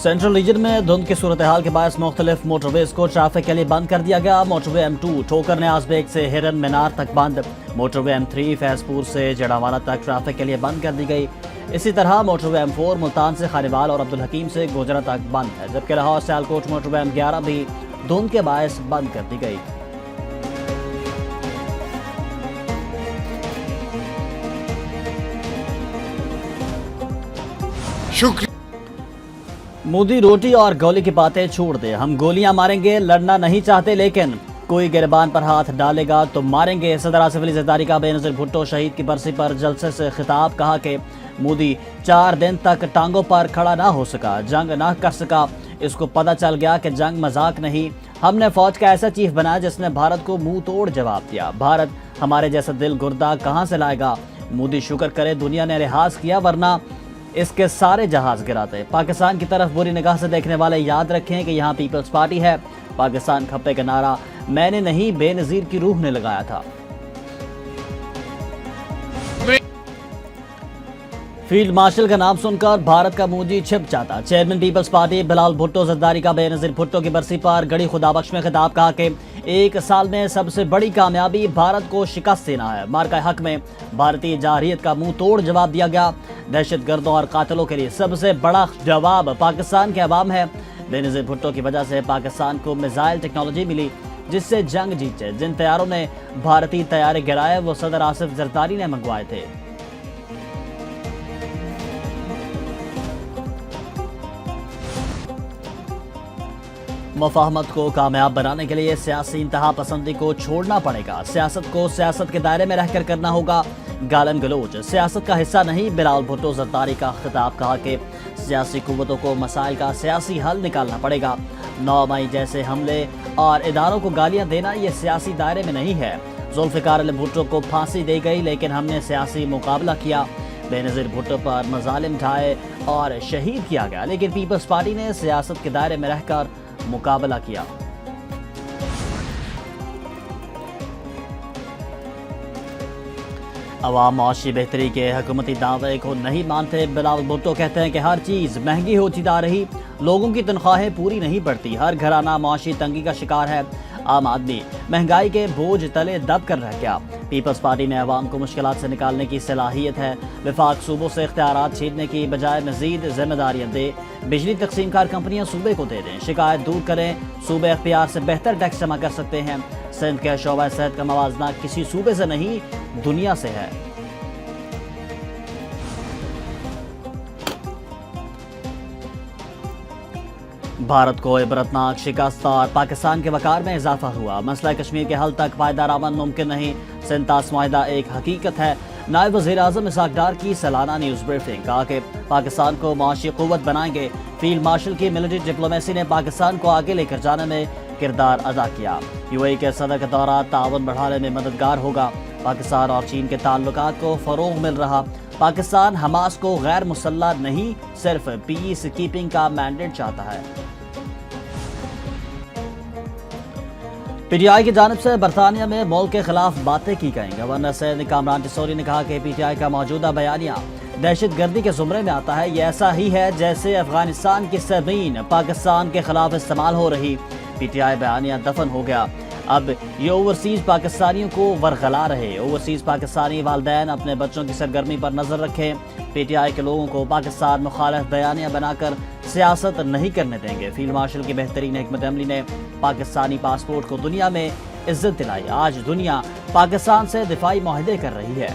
Central region میں دھند کی صورتحال کے باعث مختلف موٹر ویز کو ٹریفک کے لیے بند کر دیا گیا۔ موٹر وے M2 ٹھوکر نیاز بیگ سے ہرن مینار تک بند، موٹر وے M3 فیض پور سے جڑاوالا تک ٹریفک کے لیے بند کر دی گئی۔ اسی طرح موٹر وے M4 ملتان سے خانیوال اور عبدالحکیم سے گوجرا تک بند ہے، جبکہ لاہور سیالکوٹ موٹر وے M11 بھی دھند کے باعث بند کر دی گئی۔ مودی روٹی اور گولی کی باتیں چھوڑ دے، ہم گولیاں ماریں گے، لڑنا نہیں چاہتے، لیکن کوئی گربان پر ہاتھ ڈالے گا تو ماریں گے۔ صدر آصف علی زرداری کا بے نظیر بھٹو شہید کی برسی پر جلسے سے خطاب، کہا کہ مودی 4 دن تک ٹانگوں پر کھڑا نہ ہو سکا، جنگ نہ کر سکا، اس کو پتہ چل گیا کہ جنگ مذاق نہیں۔ ہم نے فوج کا ایسا چیف بنایا جس نے بھارت کو منہ توڑ جواب دیا، بھارت ہمارے جیسا دل گردہ کہاں سے لائے گا؟ مودی شکر کرے دنیا نے لحاظ کیا، ورنہ اس کے سارے جہاز گراتے۔ پاکستان کی طرف بری نگاہ سے دیکھنے والے یاد رکھیں کہ یہاں پیپلز پارٹی ہے، پاکستان کھپے کا نعرہ میں نے نہیں بے نظیر کی روح نے لگایا تھا۔ فیلڈ مارشل کا نام سن کر بھارت کا منہ چھپ جاتا۔ چیئرمین پیپلز پارٹی بلال بھٹو زرداری کا بے نظیر بھٹو کی برسی پر گڑھی خدا بخش میں خطاب، کہا کہ 1 سال میں سب سے بڑی کامیابی بھارت کو شکست دینا ہے۔ مارکہ حق میں بھارتی جارحیت کا منہ توڑ جواب دیا گیا۔ دہشت گردوں اور قاتلوں کے لیے سب سے بڑا جواب پاکستان کے عوام ہے۔ بے نظیر بھٹو کی وجہ سے پاکستان کو میزائل ٹیکنالوجی ملی جس سے جنگ جیتے۔ جن طیاروں نے بھارتی طیارے گرائے وہ صدر آصف زرداری نے منگوائے تھے۔ مفاہمت کو کامیاب بنانے کے لیے سیاسی انتہا پسندی کو چھوڑنا پڑے گا، سیاست کو سیاست کے دائرے میں رہ کر کرنا ہوگا۔ گالن گلوچ سیاست کا حصہ نہیں، بلال بھٹو زرداری کا خطاب، کہا کہ سیاسی قوتوں کو مسائل کا سیاسی حل نکالنا پڑے گا۔ 9 مئی جیسے حملے اور اداروں کو گالیاں دینا یہ سیاسی دائرے میں نہیں ہے۔ ذوالفقار علی بھٹو کو پھانسی دی گئی لیکن ہم نے سیاسی مقابلہ کیا۔ بے نظیر بھٹو پر مظالم ڈھائے اور شہید کیا گیا لیکن پیپلز پارٹی نے سیاست کے دائرے میں رہ کر مقابلہ کیا۔ عوام معاشی بہتری کے حکومتی دعوے کو نہیں مانتے۔ بلال بھٹو کہتے ہیں کہ ہر چیز مہنگی ہوتی جا رہی، لوگوں کی تنخواہیں پوری نہیں پڑتی، ہر گھرانہ معاشی تنگی کا شکار ہے، عام آدمی مہنگائی کے بوجھ تلے دب کر رہ گیا۔ پیپلز پارٹی نے عوام کو مشکلات سے نکالنے کی صلاحیت ہے۔ وفاق صوبوں سے اختیارات چھیننے کی بجائے مزید ذمہ داریاں دے، بجلی تقسیم کار کمپنیاں صوبے کو دے دیں، شکایت دور کریں، صوبے اختیار سے بہتر ٹیکس جمع کر سکتے ہیں۔ سندھ کے شعبہ صحت کا موازنہ کسی صوبے سے نہیں دنیا سے ہے۔ بھارت کو عبرتناک شکست اور پاکستان کے وقار میں اضافہ ہوا، مسئلہ کشمیر کے حل تک پائیدار امن ممکن نہیں، سنتاس معاہدہ ایک حقیقت ہے۔ نائب وزیر اعظم اسحاق ڈار کی سالانہ نیوز بریفنگ، کہا کہ پاکستان کو معاشی قوت بنائیں گے۔ فیلڈ مارشل کی ملٹری ڈپلومیسی نے پاکستان کو آگے لے کر جانے میں کردار ادا کیا۔ UAE کے صدر کا دورہ تعاون بڑھانے میں مددگار ہوگا۔ پاکستان اور چین کے تعلقات کو فروغ مل رہا، پاکستان حماس کو غیر مسلح نہیں صرف پیس کیپنگ کا مینڈیٹ چاہتا ہے۔ PTI کی جانب سے برطانیہ میں ملک کے خلاف باتیں کی گئیں۔ گورنر سینٹ کامران ٹیسوری نے کہا کہ PTI کا موجودہ بیانیہ دہشت گردی کے زمرے میں آتا ہے، یہ ایسا ہی ہے جیسے افغانستان کی زمین پاکستان کے خلاف استعمال ہو رہی۔ PTI بیانیہ دفن ہو گیا، اب یہ اوورسیز پاکستانیوں کو ورغلا رہے۔ اوورسیز پاکستانی والدین اپنے بچوں کی سرگرمی پر نظر رکھیں، PTI کے لوگوں کو پاکستان مخالف بیانیہ بنا کر سیاست نہیں کرنے دیں گے۔ فیلڈ مارشل کی بہترین حکمت عملی نے پاکستانی پاسپورٹ کو دنیا میں عزت دلائی، آج دنیا پاکستان سے دفاعی معاہدے کر رہی ہے۔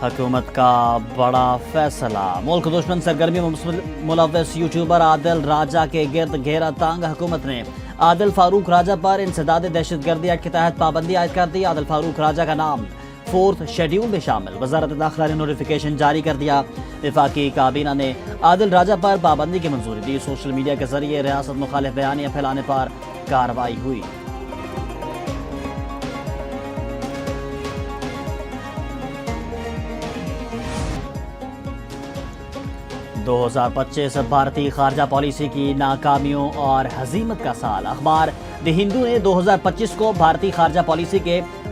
حکومت کا بڑا فیصلہ، ملک دشمن سرگرمی میں ملوث یوٹیوبر عادل راجہ کے گرد گھیرا تنگ، حکومت نے عادل فاروق راجہ پر انسداد دہشت گردی ایکٹ کے تحت پابندی عائد کر دی۔ عادل فاروق راجہ کا نام 4 شیڈول میں شامل، وزارت داخلہ نے نوٹیفیکیشن جاری کر دیا۔ وفاقی کابینہ نے عادل راجہ پر پابندی کی منظوری دی۔ سوشل میڈیا کے ذریعے ریاست مخالف بیانیہ پھیلانے پر کارروائی ہوئی۔ 2025 بھارتی خارجہ پالیسی کی ناکامیوں اور ہزیمت کا سال۔ اخبار دی ہندو نے 2025 کو بھارتی خارجہ پالیسی کے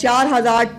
4,000